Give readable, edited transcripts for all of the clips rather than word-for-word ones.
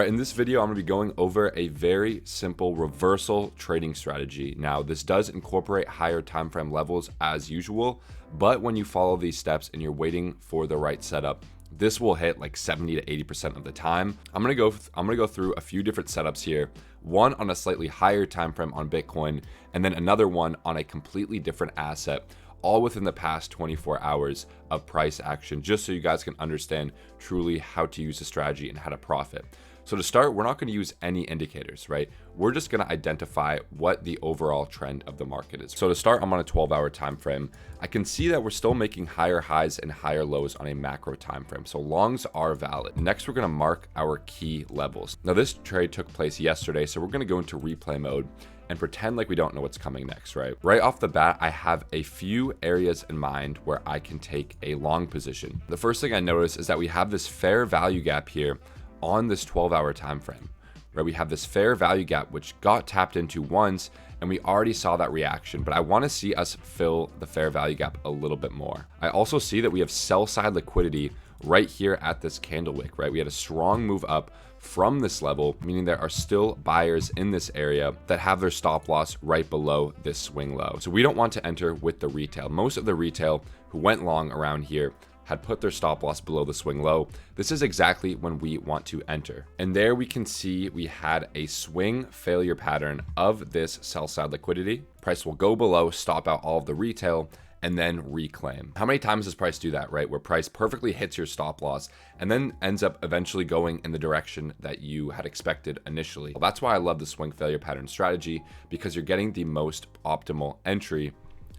right, in this video, I'm gonna be going over a very simple reversal trading strategy. Now, this does incorporate higher time frame levels as usual, but when you follow these steps and you're waiting for the right setup, this will hit like 70 to 80% of the time. I'm gonna go through a few different setups here. One on a slightly higher time frame on Bitcoin, and then another one on a completely different asset, all within the past 24 hours of price action, just so you guys can understand truly how to use the strategy and how to profit. So to start, we're not going to use any indicators, right? We're just going to identify what the overall trend of the market is. So to start, I'm on a 12-hour time frame. I can see that we're still making higher highs and higher lows on a macro time frame. So longs are valid. Next, we're going to mark our key levels. Now, this trade took place yesterday, so we're going to go into replay mode and pretend like we don't know what's coming next, right? Right off the bat, I have a few areas in mind where I can take a long position. The first thing I notice is that we have this fair value gap here on this 12-hour time frame, right? We have this fair value gap which got tapped into once, and we already saw that reaction, but I want to see us fill the fair value gap a little bit more. I also see that we have sell side liquidity right here at this candle wick, right? We had a strong move up from this level, meaning there are still buyers in this area that have their stop loss right below this swing low. So we don't want to enter with the retail. Most of the retail who went long around here had put their stop loss below the swing low. This is exactly when we want to enter. And there we can see we had a swing failure pattern of this sell side liquidity. Price will go below, stop out all of the retail, and then reclaim. How many times does price do that, right? Where price perfectly hits your stop loss and then ends up eventually going in the direction that you had expected initially. Well, that's why I love the swing failure pattern strategy, because you're getting the most optimal entry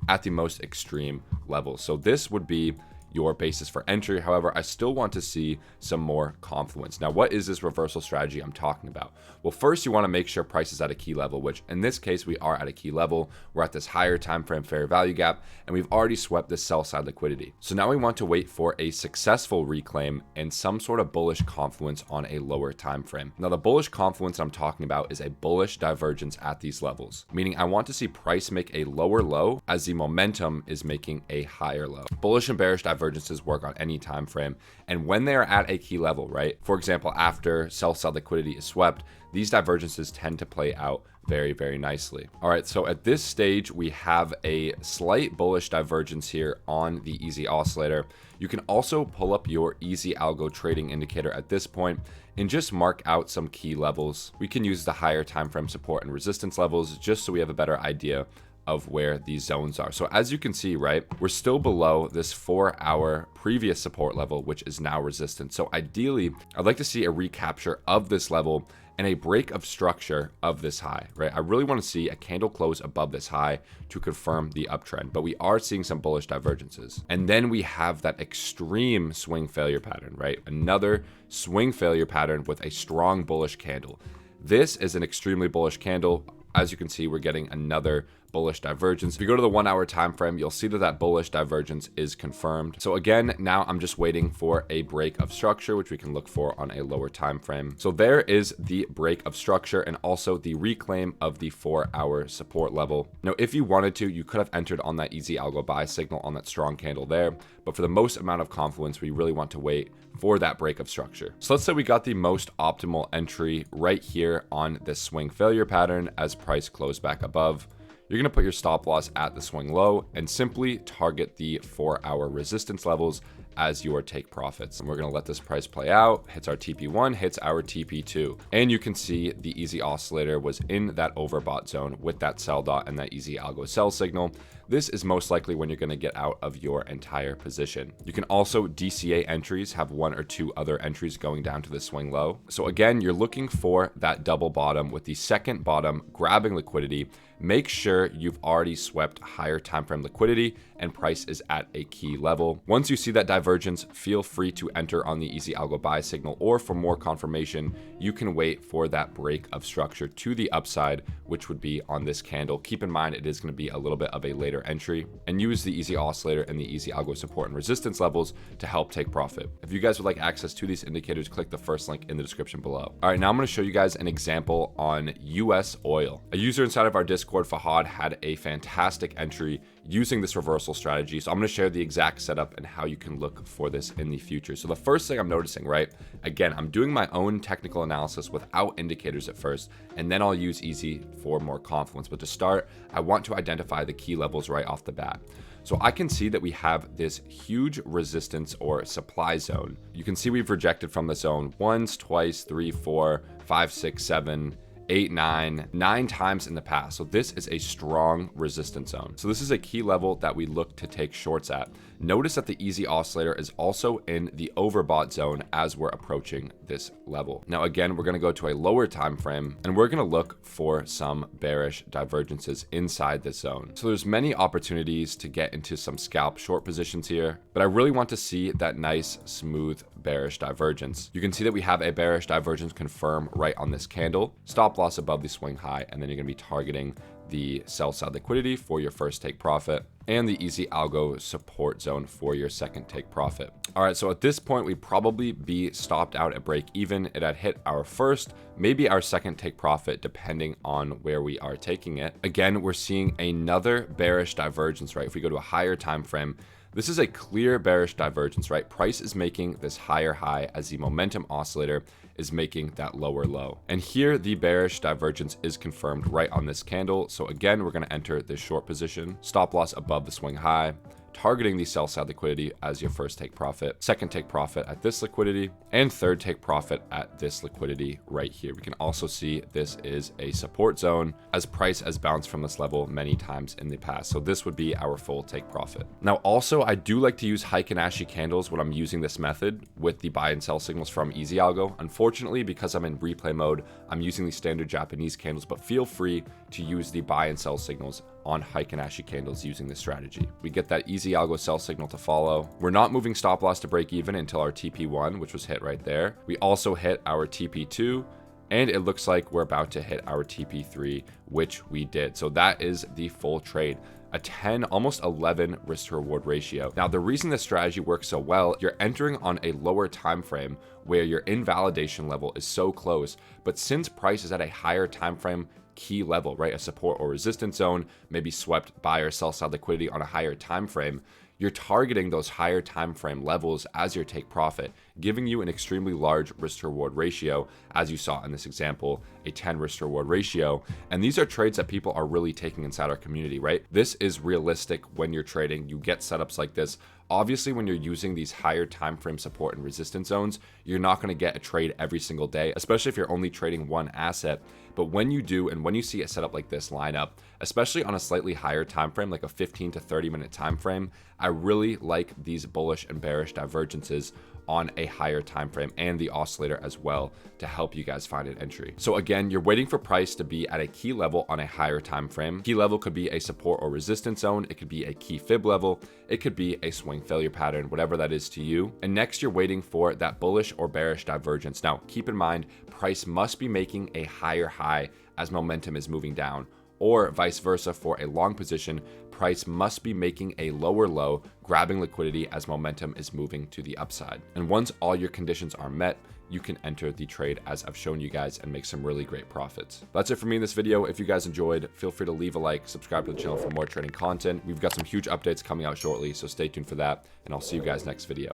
at the most extreme level. So this would be your basis for entry. However, I still want to see some more confluence. Now, what is this reversal strategy I'm talking about? Well, first you want to make sure price is at a key level, which in this case, we are at a key level. We're at this higher time frame fair value gap, and we've already swept this sell side liquidity. So now we want to wait for a successful reclaim and some sort of bullish confluence on a lower time frame. Now, the bullish confluence I'm talking about is a bullish divergence at these levels, meaning I want to see price make a lower low as the momentum is making a higher low. Bullish and bearish divergences work on any time frame, and when they are at a key level, right? For example, after sell side liquidity is swept, these divergences tend to play out very, very nicely. All right, so at this stage, we have a slight bullish divergence here on the EzOscillator. You can also pull up your EzAlgo trading indicator at this point and just mark out some key levels. We can use the higher time frame support and resistance levels just so we have a better idea of where these zones are. So as you can see, right, we're still below this 4-hour previous support level, which is now resistance. So ideally, I'd like to see a recapture of this level and a break of structure of this high, right? I really want to see a candle close above this high to confirm the uptrend, but we are seeing some bullish divergences. And then we have that extreme swing failure pattern, right? Another swing failure pattern with a strong bullish candle. This is an extremely bullish candle. As you can see, we're getting another bullish divergence. If you go to the 1-hour time frame, you'll see that that bullish divergence is confirmed. So again, now I'm just waiting for a break of structure, which we can look for on a lower time frame. So there is the break of structure and also the reclaim of the 4-hour support level. Now, if you wanted to, you could have entered on that EzAlgo buy signal on that strong candle there, but for the most amount of confluence, we really want to wait for that break of structure. So let's say we got the most optimal entry right here on this swing failure pattern as price closed back above. You're going to put your stop loss at the swing low and simply target the 4-hour resistance levels as your take profits. And we're going to let this price play out, hits our TP1, hits our TP2. And you can see the EzOscillator was in that overbought zone with that sell dot and that EzAlgo sell signal. This is most likely when you're going to get out of your entire position. You can also DCA entries, have 1 or 2 other entries going down to the swing low. So again, you're looking for that double bottom with the second bottom grabbing liquidity. Make sure you've already swept higher time frame liquidity and price is at a key level. Once you see that divergence, feel free to enter on the EzAlgo buy signal, or for more confirmation, you can wait for that break of structure to the upside, which would be on this candle. Keep in mind, it is going to be a little bit of a later entry, and use the EzOscillator and the EzAlgo support and resistance levels to help take profit. If you guys would like access to these indicators, click the first link in the description below. All right, now I'm going to show you guys an example on US oil. A user inside of our Discord, Fahad, had a fantastic entry using this reversal strategy. So I'm going to share the exact setup and how you can look for this in the future. So the first thing I'm noticing, right, again, I'm doing my own technical analysis without indicators at first, and then I'll use Easy for more confidence. But to start, I want to identify the key levels right off the bat. So I can see that we have this huge resistance or supply zone. You can see we've rejected from the zone once, twice, 3, 4, 5, 6, 7, 8, 9 times in the past. So this is a strong resistance zone. So this is a key level that we look to take shorts at. Notice that the EzOscillator is also in the overbought zone as we're approaching this level. Now, again, we're going to go to a lower time frame and we're going to look for some bearish divergences inside this zone. So there's many opportunities to get into some scalp short positions here, but I really want to see that nice, smooth bearish divergence. You can see that we have a bearish divergence confirm right on this candle. Stop loss above the swing high, and then you're going to be targeting the sell side liquidity for your first take profit and the easy algo support zone for your second take profit. All right, so at this point, we'd probably be stopped out at break even. It had hit our first, maybe our second take profit, depending on where we are taking it. Again, we're seeing another bearish divergence, right? If we go to a higher time frame, this is a clear bearish divergence, right? Price is making this higher high as the momentum oscillator is making that lower low. And here the bearish divergence is confirmed right on this candle. So again, we're going to enter this short position, stop loss above the swing high, targeting the sell side liquidity as your first take profit, second take profit at this liquidity, and third take profit at this liquidity right here. We can also see this is a support zone as price has bounced from this level many times in the past. So this would be our full take profit. Now, also, I do like to use Heikin-Ashi candles when I'm using this method with the buy and sell signals from Easy Algo. Unfortunately, because I'm in replay mode, I'm using the standard Japanese candles, but feel free to use the buy and sell signals on Heikin-Ashi candles using this strategy. We get that Easy Algo sell signal to follow. We're not moving stop loss to break even until our TP1, which was hit right there. We also hit our TP2, and it looks like we're about to hit our TP3, which we did. So that is the full trade. A 10, almost 11 risk to reward ratio. Now, the reason this strategy works so well, you're entering on a lower time frame where your invalidation level is so close, but since price is at a higher time frame key level, right, a support or resistance zone, maybe swept buy or sell side liquidity on a higher time frame, you're targeting those higher time frame levels as your take profit, giving you an extremely large risk to reward ratio, as you saw in this example, a 10 risk to reward ratio. And these are trades that people are really taking inside our community, right? This is realistic when you're trading. You get setups like this. Obviously, when you're using these higher time frame support and resistance zones, you're not going to get a trade every single day, especially if you're only trading one asset. But when you do, and when you see a setup like this line up, especially on a slightly higher time frame, like a 15 to 30 minute time frame, I really like these bullish and bearish divergences on a higher time frame and the oscillator as well to help you guys find an entry. So again, you're waiting for price to be at a key level on a higher time frame. Key level could be a support or resistance zone. It could be a key fib level. It could be a swing failure pattern, whatever that is to you. And next, you're waiting for that bullish or bearish divergence. Now, keep in mind, price must be making a higher high as momentum is moving down, or vice versa for a long position, price must be making a lower low, grabbing liquidity as momentum is moving to the upside. And once all your conditions are met, you can enter the trade as I've shown you guys and make some really great profits. That's it for me in this video. If you guys enjoyed, feel free to leave a like, subscribe to the channel for more trading content. We've got some huge updates coming out shortly, so stay tuned for that, and I'll see you guys next video.